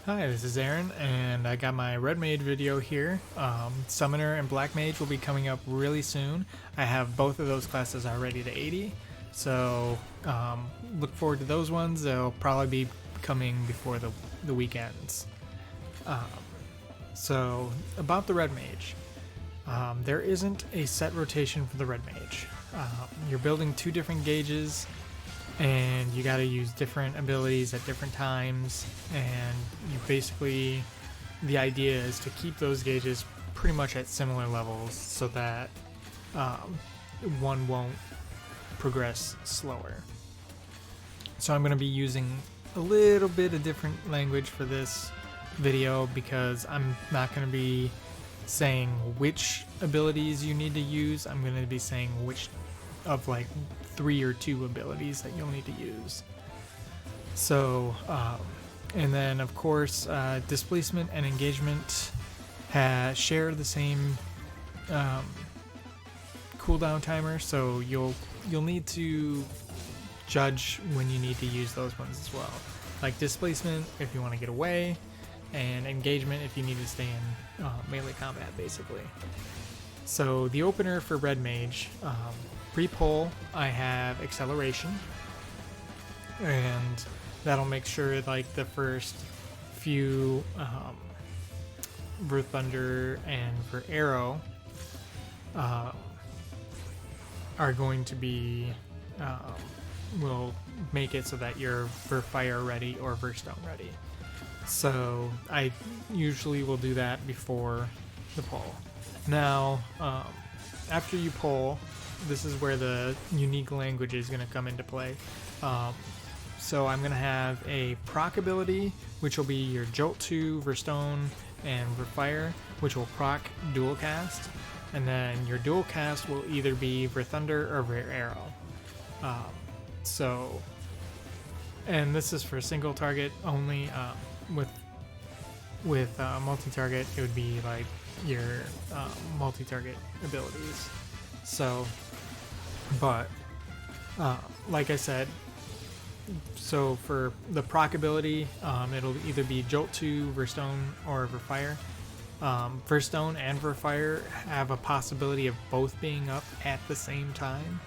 Hi, this is Aaron, and I got my Redmage video here. Summoner and Black Mage will be coming up really soon. I have both of those classes already to 80, so look forward to those ones. They'll probably be coming before the weekends. So, about the Redmage. There isn't a set rotation for the Redmage. You're building two different gauges, and you got to use different abilities at different times, and you basically, the idea is to keep those gauges pretty much at similar levels so that one won't progress slower. So I'm going to be using a little bit of different language for this video because I'm not going to be saying which abilities you need to use. I'm going to be saying which of like 3 or 2 abilities that you'll need to use. So, and then of course, Displacement and Engagement share the same cooldown timer, so you'll need to judge when you need to use those ones as well. Like Displacement if you want to get away, and Engagement if you need to stay in melee combat, basically. So the opener for Redmage, pre-pull, I have Acceleration, and that'll make sure like the first few Thunder and Verholy are going to be will make it so that you're Verflare ready or Verstone ready. So I usually will do that before the pull. Now, after you pull, this is where the unique language is going to come into play. So I'm going to have a proc ability, which will be your Jolt 2, Verstone, and Verflare, which will proc dual cast. And then your dual cast will either be Verthunder or Verarrow. And this is for single target only. With multi-target, it would be like your multi-target abilities. So, but like I said, so for the proc ability, it'll either be Jolt 2, Verstone, or Verflare. Verstone and Verflare have a possibility of both being up at the same time.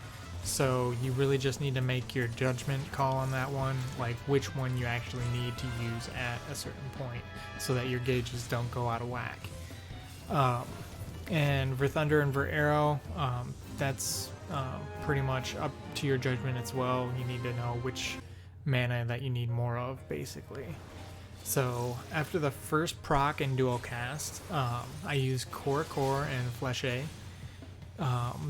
So you really just need to make your judgment call on that one, like which one you actually need to use at a certain point so that your gauges don't go out of whack. And Verthunder and Verarrow, that's pretty much up to your judgment as well. You need to know which mana that you need more of, basically. So after the first proc and dual cast, I use Contre and Fleche.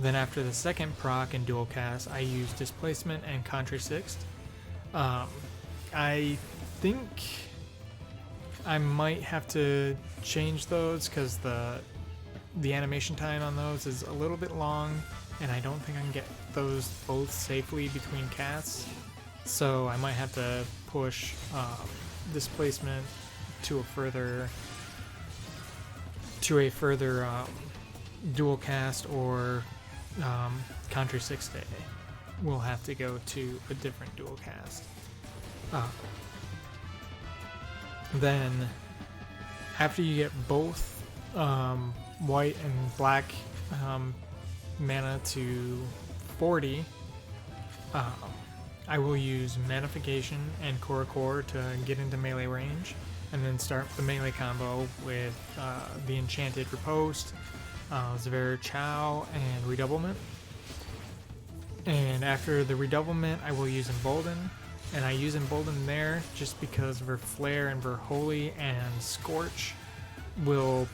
Then after the second proc and dual cast, I use Displacement and Contre Sixte. I think I might have to change those because the animation time on those is a little bit long, and I don't think I can get those both safely between casts. So I might have to push Displacement to a further dual cast, or Contre Sixte will have to go to a different dual cast. Then after you get both white and black mana to 40, I will use Manafication and Contre to get into melee range, and then start the melee combo with the Enchanted Riposte, Zwerchhau, and Redoublement. And after the Redoublement, I will use Embolden, and I use Embolden there just because Verflare and Verholy and Scorch will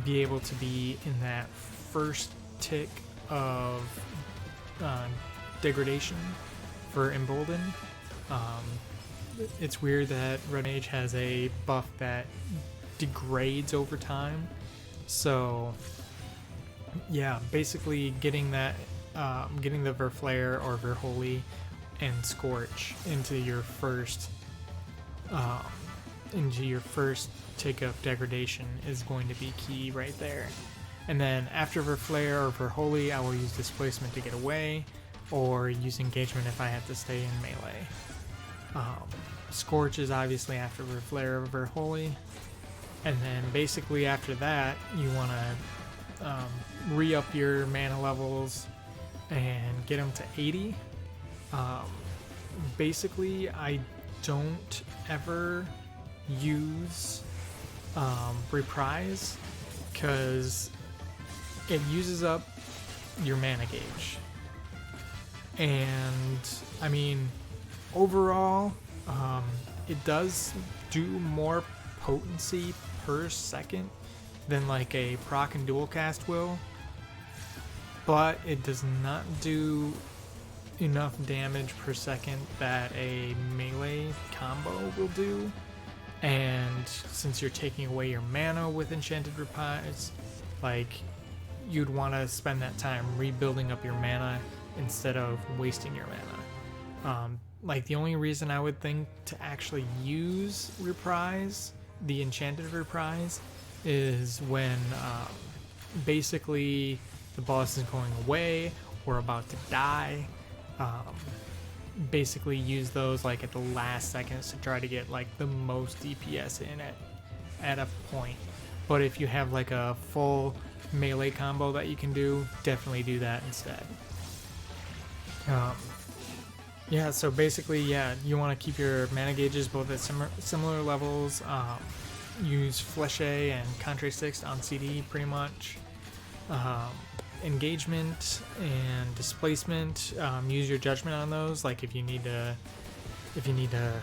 be able to be in that first tick of degradation for Embolden. It's weird that Redmage has a buff that degrades over time, so yeah, basically getting that, getting the Verflare or Verholy and Scorch into your first tick of degradation is going to be key right there. And then after Verflare or Verholy, I will use Displacement to get away, or use Engagement if I have to stay in melee. Scorch is obviously after Verflare or Verholy. And then basically after that, you want to re-up your mana levels and get them to 80. Basically, I don't ever use Reprise because it uses up your mana gauge. And I mean, overall, it does do more potency per second than like a proc and dual cast will, but it does not do enough damage per second that a melee combo will do. And since you're taking away your mana with Enchanted Riposte, like, you'd want to spend that time rebuilding up your mana instead of wasting your mana. Like, the only reason I would think to actually use Reprise, the Enchanted Reprise, is when basically the boss is going away or about to die. Basically use those like at the last seconds to try to get like the most DPS in it at a point. But if you have like a full melee combo that you can do, definitely do that instead. Yeah, so basically, yeah, you want to keep your mana gauges both at similar levels. Use Fleche and Contre Sixte on CD pretty much. Engagement and displacement, use your judgment on those. Like if you need to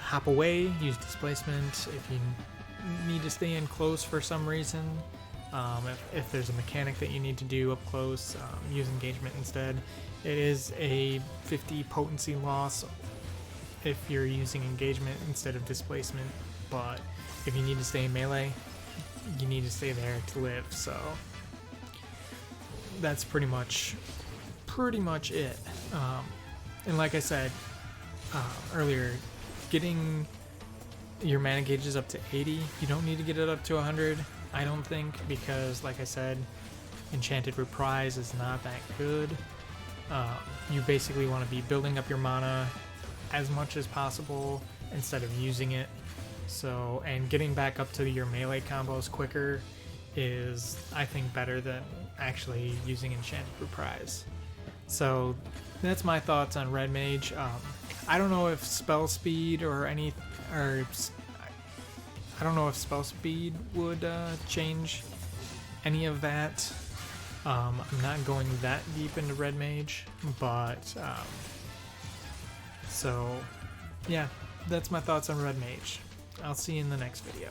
hop away, use displacement. If you need to stay in close for some reason, if there's a mechanic that you need to do up close, use engagement instead. It is a 50 potency loss if you're using engagement instead of displacement, but if you need to stay in melee, you need to stay there to live. So that's pretty much it. And like I said earlier, getting your mana gauges up to 80, you don't need to get it up to 100, I don't think, because like I said, Enchanted Reprise is not that good. You basically want to be building up your mana as much as possible instead of using it. So, and getting back up to your melee combos quicker is, I think, better than actually using Enchanted Reprise. So that's my thoughts on Redmage. I don't know if spell speed I don't know if spell speed would change any of that. I'm not going that deep into Redmage, but so yeah, that's my thoughts on Redmage. I'll see you in the next video.